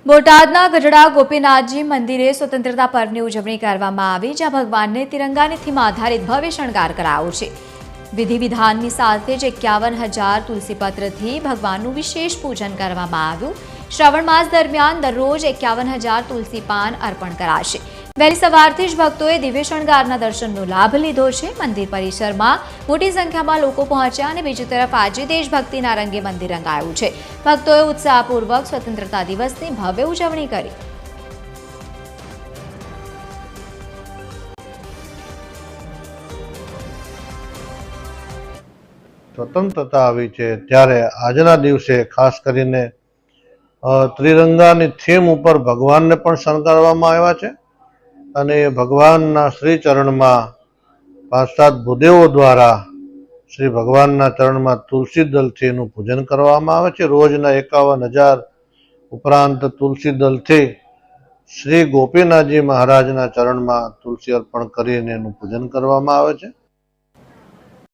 બોટાદના ગઢડા ગોપીનાથજી મંદિરે સ્વતંત્રતા પર્વની ઉજવણી કરવામાં આવી, જ્યાં ભગવાનને તિરંગાની થીમ આધારિત ભવ્ય શણગાર કરાયો છે। વિધિ વિધાનની સાથે જ 51,000 તુલસીપત્રથી ભગવાનનું વિશેષ પૂજન કરવામાં આવ્યું। શ્રાવણ માસ દરમિયાન દરરોજ 51,000 તુલસી પાન અર્પણ કરાશે। વહેલી સવારથી જ ભક્તોએ દિવ્ય શણગારના દર્શનનો લાભ લીધો છે। મંદિર પરિસરમાં મોટી સંખ્યામાં લોકો પહોંચ્યા અને બીજી તરફ આજે દેશભક્તિના રંગે મંદિર રંગાયું છે। ભક્તોએ ઉત્સાહપૂર્વક સ્વતંત્રતા દિવસની ભવ્ય ઉજવણી કરી। સ્વતંત્રતા આવી છે ત્યારે આજના દિવસે ખાસ કરીને ત્રિરંગાની થીમ ઉપર ભગવાનને પણ શણગારવામાં આવ્યા છે અને ભગવાનના શ્રી ચરણમાં 5-7 ભૂદેવો દ્વારા શ્રી ભગવાનના ચરણમાં તુલસી દલથી એનું પૂજન કરવામાં આવે છે। રોજના 51,000 ઉપરાંત તુલસી દલથી શ્રી ગોપીનાથજી મહારાજના ચરણમાં તુલસી અર્પણ કરીને એનું પૂજન કરવામાં આવે છે।